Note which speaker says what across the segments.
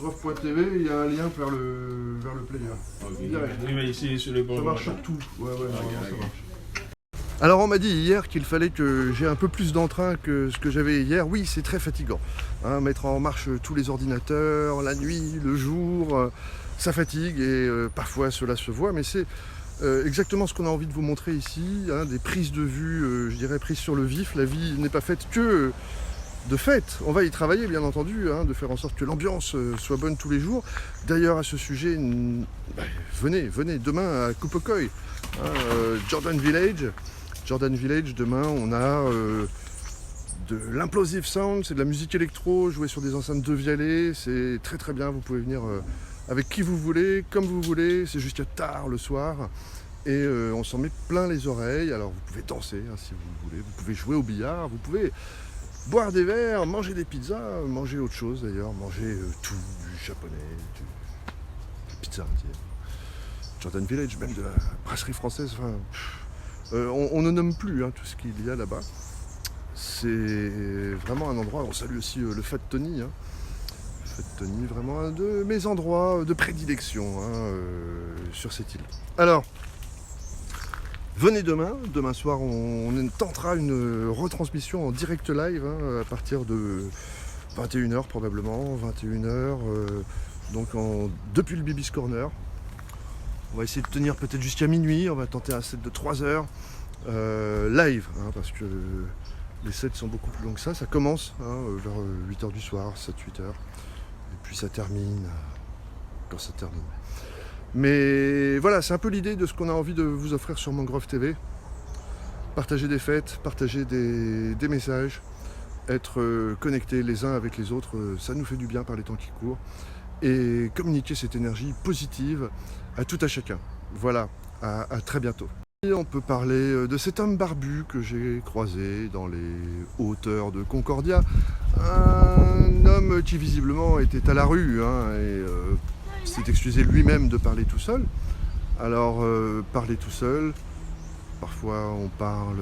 Speaker 1: mangrove.tv, il y a un lien vers le player.
Speaker 2: Okay. Oui, mais ici, sur le bord.
Speaker 1: Ça marche sur tout. Ouais, normalement, ça marche. Alors on m'a dit hier qu'il fallait que j'ai un peu plus d'entrain que ce que j'avais hier. Oui, c'est très fatigant. Mettre en marche tous les ordinateurs, la nuit, le jour, ça fatigue et parfois cela se voit, mais c'est exactement ce qu'on a envie de vous montrer ici, des prises de vue, je dirais prises sur le vif. La vie n'est pas faite que de fêtes. On va y travailler bien entendu, de faire en sorte que l'ambiance soit bonne tous les jours. D'ailleurs à ce sujet, venez demain à Kupokoy, Jordan Village. Jordan Village, demain, on a de l'implosive sound, c'est de la musique électro, jouée sur des enceintes de Vialet, c'est très très bien, vous pouvez venir avec qui vous voulez, comme vous voulez, c'est jusqu'à tard le soir, et on s'en met plein les oreilles, alors vous pouvez danser si vous voulez, vous pouvez jouer au billard, vous pouvez boire des verres, manger des pizzas, manger autre chose d'ailleurs, manger tout, du japonais, de la pizza indienne. Jordan Village, même de la brasserie française, enfin... on ne nomme plus tout ce qu'il y a là-bas. C'est vraiment un endroit, on salue aussi le Fat Tony. Le Fat Tony, vraiment un de mes endroits de prédilection sur cette île. Alors, venez demain soir, on tentera une retransmission en direct live à partir de 21h probablement, 21h, donc depuis le Bibis Corner. On va essayer de tenir peut-être jusqu'à minuit, on va tenter un set de 3 heures live, parce que les sets sont beaucoup plus longs que ça. Ça commence vers 8h du soir, 7-8h, et puis ça termine quand ça termine. Mais voilà, c'est un peu l'idée de ce qu'on a envie de vous offrir sur Mangrove TV. Partager des fêtes, partager des messages, être connectés les uns avec les autres, ça nous fait du bien par les temps qui courent. Et communiquer cette énergie positive à tout à chacun. Voilà, à très bientôt. Et on peut parler de cet homme barbu que j'ai croisé dans les hauteurs de Concordia. Un homme qui visiblement était à la rue et s'est excusé lui-même de parler tout seul. Alors, parler tout seul, parfois on parle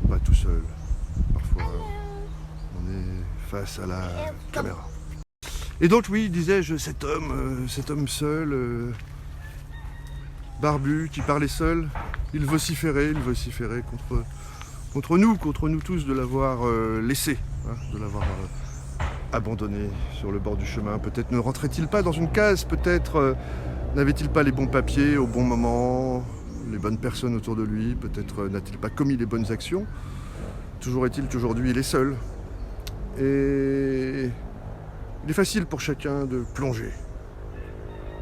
Speaker 1: pas tout seul. Parfois on est face à la caméra. Et donc oui, disais-je, cet homme seul, barbu, qui parlait seul, il vociférait contre nous tous de l'avoir laissé, de l'avoir abandonné sur le bord du chemin. Peut-être ne rentrait-il pas dans une case, peut-être n'avait-il pas les bons papiers au bon moment, les bonnes personnes autour de lui, peut-être n'a-t-il pas commis les bonnes actions. Toujours est-il qu'aujourd'hui il est seul. Et... il est facile pour chacun de plonger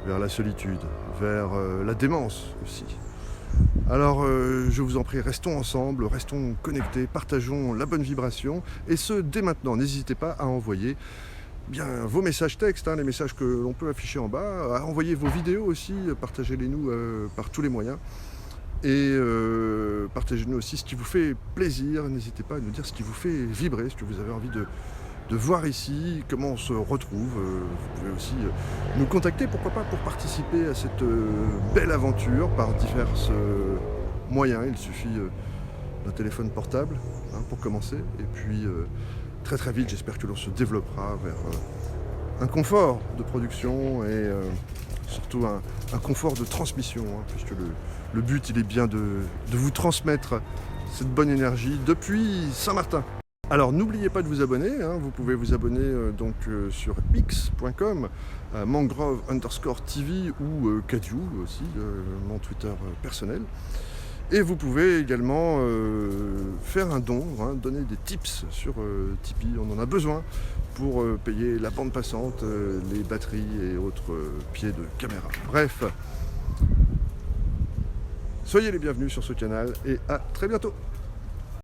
Speaker 1: vers la solitude, vers la démence aussi. Alors je vous en prie, restons ensemble, restons connectés, partageons la bonne vibration, et ce dès maintenant. N'hésitez pas à envoyer vos messages textes, les messages que l'on peut afficher en bas, à envoyer vos vidéos aussi, partagez-les nous par tous les moyens. Et partagez-nous aussi ce qui vous fait plaisir, n'hésitez pas à nous dire ce qui vous fait vibrer, ce que vous avez envie de voir ici, comment on se retrouve. Vous pouvez aussi nous contacter, pourquoi pas, pour participer à cette belle aventure par divers moyens. Il suffit d'un téléphone portable pour commencer, et puis très très vite j'espère que l'on se développera vers un confort de production et surtout un confort de transmission, puisque le but il est bien de vous transmettre cette bonne énergie depuis Saint-Martin. Alors n'oubliez pas de vous abonner, vous pouvez vous abonner sur x.com, mangrove_TV ou Kadiou aussi, mon Twitter personnel. Et vous pouvez également faire un don, donner des tips sur Tipeee, on en a besoin pour payer la bande passante, les batteries et autres pieds de caméra. Bref, soyez les bienvenus sur ce canal et à très bientôt.